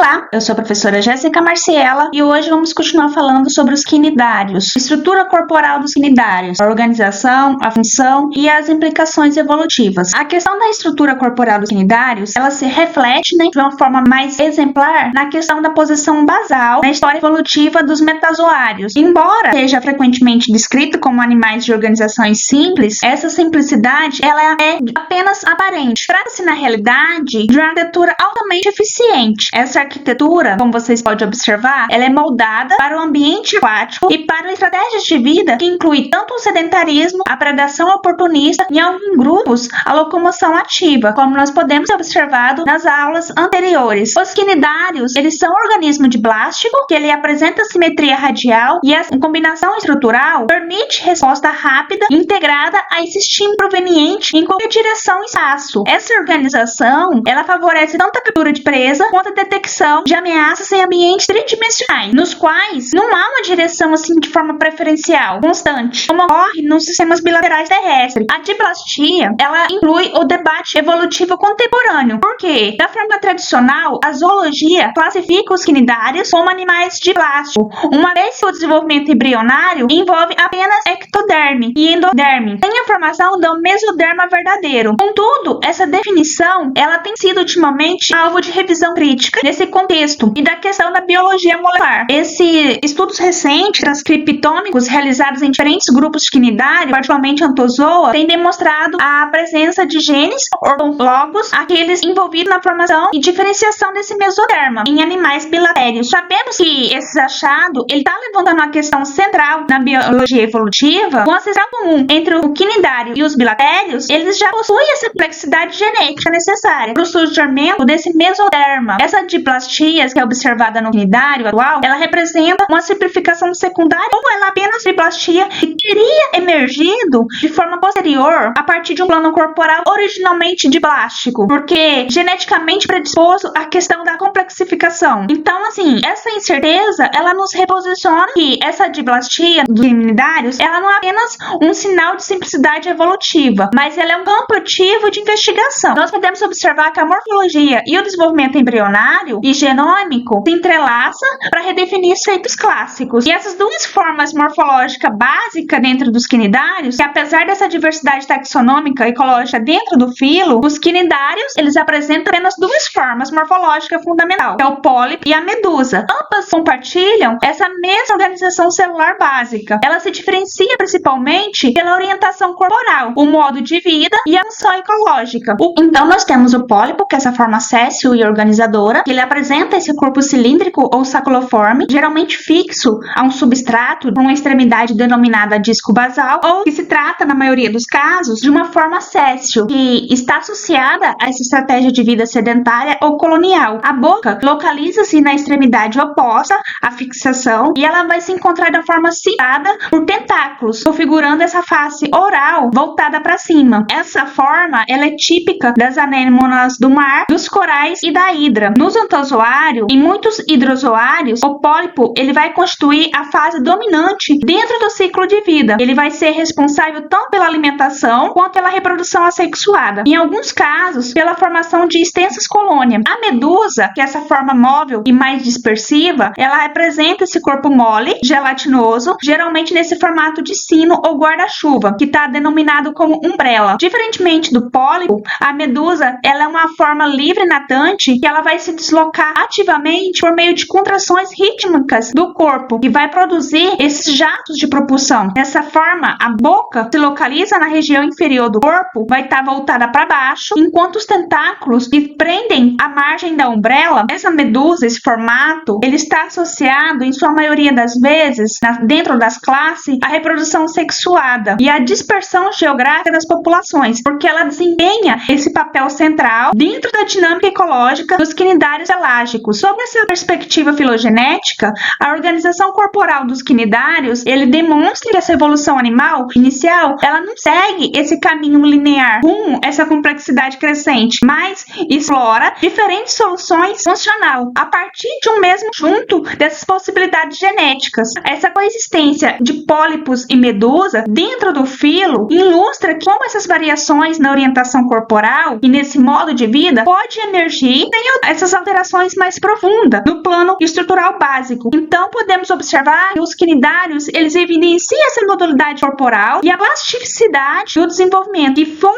Olá, eu sou a professora Jéssica Marciela e hoje vamos continuar falando sobre os quinidários, estrutura corporal dos quinidários, a organização, a função e as implicações evolutivas. A questão da estrutura corporal dos quinidários, ela se reflete, de uma forma mais exemplar na questão da posição basal na história evolutiva dos metazoários. Embora seja frequentemente descrito como animais de organizações simples, essa simplicidade ela é apenas aparente. Trata-se, na realidade, de uma arquitetura altamente eficiente. Essa arquitetura, como vocês podem observar, ela é moldada para o ambiente aquático e para estratégias de vida que inclui tanto o sedentarismo, a predação oportunista e, em alguns grupos, a locomoção ativa, como nós podemos ter observado nas aulas anteriores. Os quinidários, eles são organismos de plástico, que ele apresenta simetria radial e a combinação estrutural permite resposta rápida e integrada a esse estímulo proveniente em qualquer direção e espaço. Essa organização, ela favorece tanto a captura de presa quanto a detecção de ameaças em ambientes tridimensionais, nos quais não há uma direção assim de forma preferencial, constante, como ocorre nos sistemas bilaterais terrestres. A diplastia, ela inclui o debate evolutivo contemporâneo, porque, da forma tradicional, a zoologia classifica os quinidários como animais de plástico, uma vez que o desenvolvimento embrionário envolve apenas ectoderme e endoderme, sem a formação do mesoderma verdadeiro. Contudo, essa definição, ela tem sido ultimamente alvo de revisão crítica nesse contexto e da questão da biologia molecular. Esses estudos recentes transcriptômicos realizados em diferentes grupos de quinidário, particularmente Anthozoa, têm demonstrado a presença de genes ortologos, aqueles envolvidos na formação e diferenciação desse mesoderma em animais bilatérios. Sabemos que esse achado ele está levantando uma questão central na biologia evolutiva. O ancestral comum entre o quinidário e os bilatérios, eles já possuem essa complexidade genética necessária para o surgimento desse mesoderma. Essa diplastia que é observada no quinidário atual, ela representa uma simplificação secundária ou ela apenas diplastia que teria emergido de forma posterior a partir de um plano corporal originalmente de plástico, porque geneticamente predisposto à questão da complexificação. Então, assim, essa incerteza, ela nos reposiciona que essa diplastia dos quinidários, ela não é apenas um sinal de simplicidade evolutiva, mas ela é um campo ativo de investigação. Nós podemos observar que a morfologia e o desenvolvimento embrionário e genômico se entrelaçam para redefinir os feitos clássicos. E essas duas formas morfológicas básicas dentro dos quinidários, que apesar dessa diversidade taxonômica e ecológica dentro do filo, os quinidários, eles apresentam apenas duas formas morfológicas fundamentais, que é o pólipo e a medusa. Ambas compartilham essa mesma organização celular básica. Ela se diferencia principalmente pela orientação corporal, o modo de vida e a função ecológica. Então nós temos o pólipo, que é essa forma séssil e organizadora, que ele apresenta esse corpo cilíndrico ou saculoforme, geralmente fixo a um substrato, com uma extremidade denominada disco basal, ou que se trata, na maioria dos casos, de uma forma séssil, que está associada a essa estratégia de vida sedentária ou colonial. A boca localiza-se na extremidade oposta à fixação e ela vai se encontrar da forma citada por tentáculos, configurando essa face oral voltada para cima. Essa forma, ela é típica das anêmonas do mar, dos corais e da hidra. Nos ontozoários e muitos hidrozoários, o pólipo ele vai constituir a fase dominante dentro do ciclo de vida. Ele vai ser responsável tanto pela alimentação quanto pela reprodução assexuada. Em alguns casos, pela formação de extensas colônias. A medusa, que é essa forma móvel e mais dispersiva, ela representa esse corpo mole, gelatinoso, geralmente nesse formato de sino ou guarda-chuva, que está denominado como umbrella. Diferentemente do pólipo, a medusa ela é uma forma livre natante que ela vai se deslocar ativamente por meio de contrações rítmicas do corpo e vai produzir esses jatos de propulsão. Dessa forma, a boca se localiza na região inferior do corpo, vai estar voltada para baixo, enquanto os tentáculos que prendem a margem da umbrella, essa medusa, esse formato, ele está associado, em sua maioria das vezes, dentro das classes, à reprodução sexuada e à dispersão geográfica das populações, porque ela desempenha esse papel central dentro da dinâmica ecológica dos quinidários elágicos. Sobre essa perspectiva filogenética, a organização corporal dos quinidários, ele demonstra que essa evolução animal inicial, ela não segue esse caminho linear com essa complexidade crescente, mas explora diferentes soluções funcional a partir de um mesmo conjunto dessas possibilidades genéticas. Essa coexistência de pólipos e medusa dentro do filo ilustra como essas variações na orientação corporal e nesse modo de vida pode emergir sem essas alterações mais profunda no plano estrutural básico. Então, podemos observar que os quinidários, eles evidenciam essa modalidade corporal e a plasticidade do desenvolvimento, e foi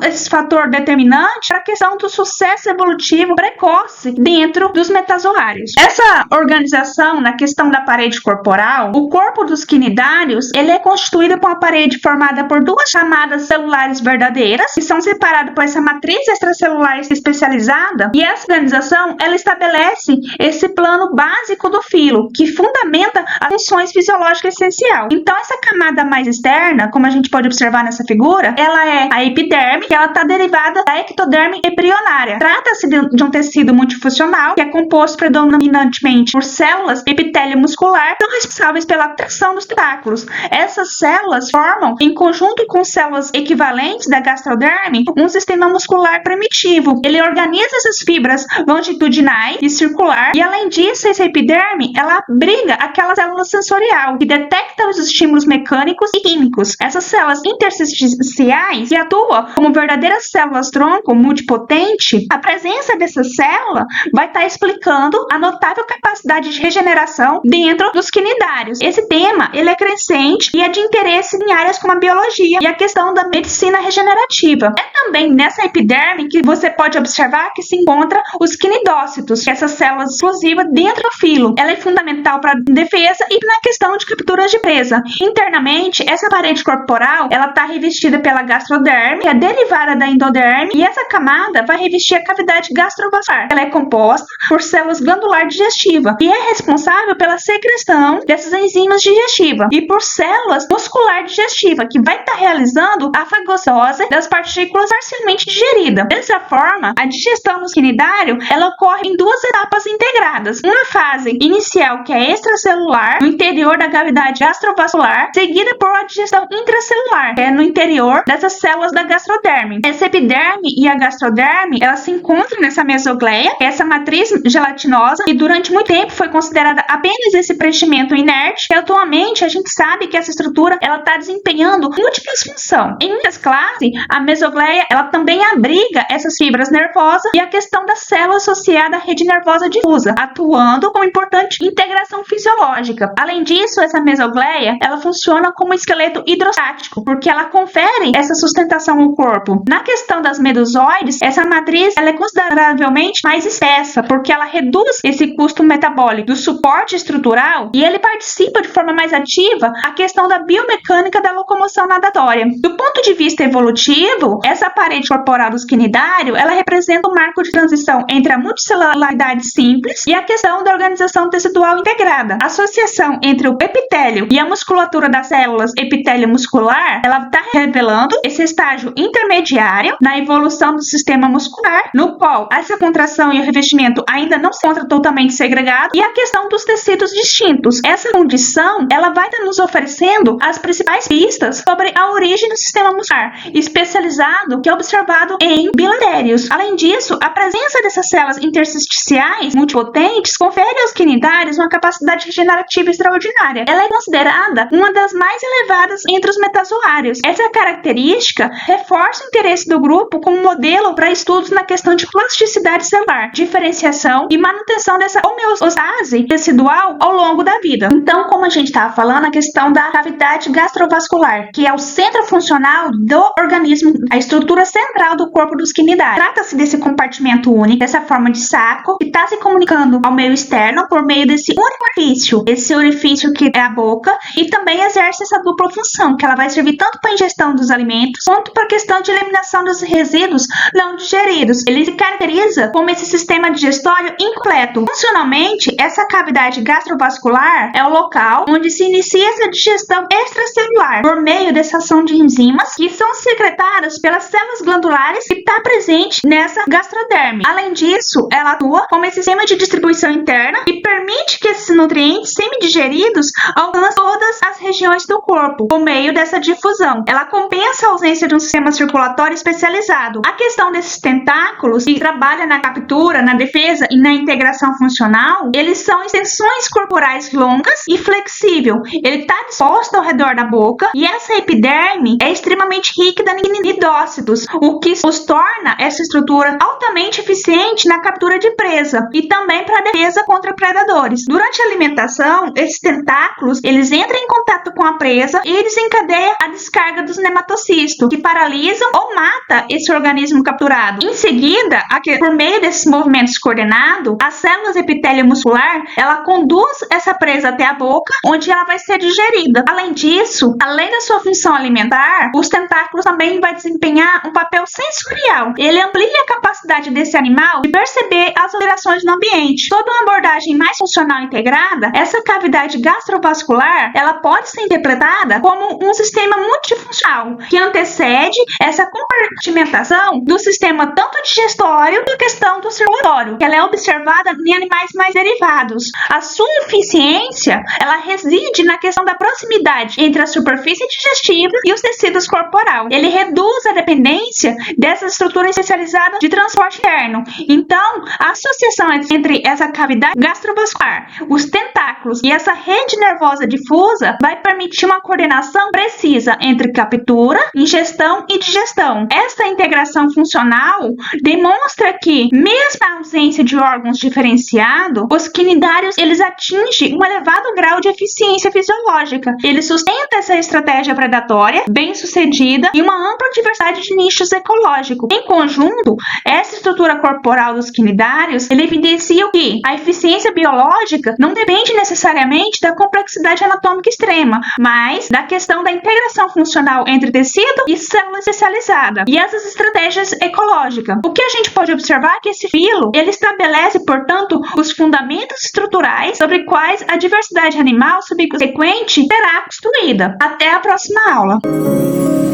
esse fator determinante para a questão do sucesso evolutivo precoce dentro dos metazoários. Essa organização na questão da parede corporal, o corpo dos quinidários, ele é constituído por uma parede formada por duas camadas celulares verdadeiras, que são separadas por essa matriz extracelular especializada, e essa organização, ela estabelece esse plano básico do filo, que fundamenta as funções fisiológicas essenciais. Então, essa camada mais externa, como a gente pode observar nessa figura, ela é a epiderme, que ela está derivada da ectoderme embrionária. Trata-se de um tecido multifuncional, que é composto predominantemente por células epitélio muscular, que são responsáveis pela tração dos tentáculos. Essas células formam, em conjunto com células equivalentes da gastroderme, um sistema muscular primitivo. Ele organiza essas fibras longitudinais e circular, e além disso, essa epiderme, ela abriga aquela célula sensorial, que detecta os estímulos mecânicos e químicos. Essas células intersticiais, que atuam como verdadeiras células-tronco multipotente, a presença dessa célula vai estar explicando a notável capacidade de regeneração dentro dos quinidários. Esse tema, ele é crescente e é de interesse em áreas como a biologia e a questão da medicina regenerativa. É também nessa epiderme que você pode observar que se encontra os quinidócitos, que é essas células exclusivas dentro do filo. Ela é fundamental para a defesa e na questão de capturas de presa. Internamente, essa parede corporal, ela está revestida pela gastroderme, que é derivada da endoderme, e essa camada vai revestir a cavidade gastrovascular. Ela é composta por células glandular digestiva e é responsável pela secreção dessas enzimas digestivas, e por células muscular digestiva, que vai estar realizando a fagocitose das partículas parcialmente digeridas. Dessa forma, a digestão no quinidário, ela ocorre em duas etapas integradas. Uma fase inicial, que é extracelular, no interior da cavidade gastrovascular, seguida por uma digestão intracelular, que é no interior dessas células da gastroderme. Essa epiderme e a gastroderme, elas se encontram nessa mesogleia, essa matriz gelatinosa, e durante muito tempo foi considerada apenas esse preenchimento inerte, e atualmente a gente sabe que essa estrutura, ela está desempenhando múltiplas funções. Em muitas classes, a mesogleia, ela também abriga essas fibras nervosas e a questão da célula associada à rede nervosa difusa, atuando com importante integração fisiológica. Além disso, essa mesogleia, ela funciona como um esqueleto hidrostático, porque ela confere essa sustentação ao corpo. Na questão das medusoides, essa matriz, ela é consideravelmente mais espessa, porque ela reduz esse custo metabólico do suporte estrutural, e ele participa de forma mais ativa a questão da biomecânica da locomoção natatória. Do ponto de vista evolutivo, essa parede corporal do quinidário, ela representa um marco de transição entre a multicelularidade simples e a questão da organização tecidual integrada. A associação entre o epitélio e a musculatura das células epitélio muscular, ela está revelando esse estágio intermediário na evolução do sistema muscular, no qual essa contração e o revestimento ainda não se encontra totalmente segregado, e a questão dos tecidos distintos. Essa condição, ela vai estar nos oferecendo as principais pistas sobre a origem do sistema muscular especializado, que é observado em bilatérios. Além disso, a presença dessas células intersticiais multipotentes confere aos quinidários uma capacidade regenerativa extraordinária. Ela é considerada uma das mais elevadas entre os metazoários. Essa característica reforça o interesse do grupo como modelo para estudos na questão de plasticidade celular, diferenciação e manutenção dessa homeostase tecidual ao longo da vida. Então, como a gente estava falando, a questão da cavidade gastrovascular, que é o centro funcional do organismo, a estrutura central do corpo dos quinidários. Trata-se desse compartimento único, dessa forma de saco, que está se comunicando ao meio externo por meio desse único orifício. Esse orifício que é a boca, e também exerce essa dupla função, que ela vai servir tanto para a ingestão dos alimentos, quanto para a questão de eliminação dos resíduos não digeridos. Ele se caracteriza como esse sistema digestório incompleto. Funcionalmente, essa cavidade gastrovascular é o local onde se inicia essa digestão extracelular, por meio dessa ação de enzimas que são secretadas pelas células glandulares que está presente nessa gastroderme. Além disso, ela atua como esse sistema de distribuição interna e permite que esses nutrientes semi-digeridos alcancem todas as regiões do corpo, por meio dessa difusão. Ela compensa a ausência de um sistema circulatório especializado. A questão desses tentáculos, que trabalha na captura, na defesa e na integração funcional, eles são extensões corporais longas e flexíveis. Ele está disposto ao redor da boca, e essa epiderme é extremamente rica em quinidócitos, o que os torna essa estrutura altamente eficiente na captura de presa e também para defesa contra predadores. Durante a alimentação, esses tentáculos, eles entram em contato com a presa e desencadeiam a descarga dos nematocistos, que paralisam ou mata esse organismo capturado. Em seguida, por meio desses movimentos coordenados, as células epitélio muscular, ela conduz essa presa até a boca, onde ela vai ser digerida. Além disso, além da sua função alimentar, os tentáculos também vai desempenhar um papel sensorial. Ele amplia a capacidade desse animal de perceber as alterações no ambiente. Toda uma abordagem mais funcional integrada, essa cavidade gastrovascular, ela pode ser interpretada como um sistema multifuncional que antecede essa compartimentação do sistema tanto digestório e a questão do circulatório, que ela é observada em animais mais derivados. A sua eficiência, ela reside na questão da proximidade entre a superfície digestiva e os tecidos corporal. Ele reduz a dependência dessas estruturas especializadas de transporte interno. Então, a associação entre essa cavidade gastrovascular, os tentáculos e essa rede nervosa difusa vai permitir uma coordenação precisa entre captura, ingestão e digestão. Essa integração funcional demonstra que, mesmo na ausência de órgãos diferenciados, os quinidários eles atingem um elevado grau de eficiência fisiológica. Eles sustentam essa estratégia predatória bem sucedida e uma ampla diversidade de nichos ecológicos. Em conjunto, essa estrutura corporal dos quinidários ele evidencia que a eficiência biológica não depende necessariamente da complexidade anatômica extrema, mas da questão da integração funcional entre tecido e célula especializada e essas estratégias ecológicas. O que a gente pode observar é que esse filo ele estabelece, portanto, os fundamentos estruturais sobre quais a diversidade animal subsequente será construída. Até a próxima aula!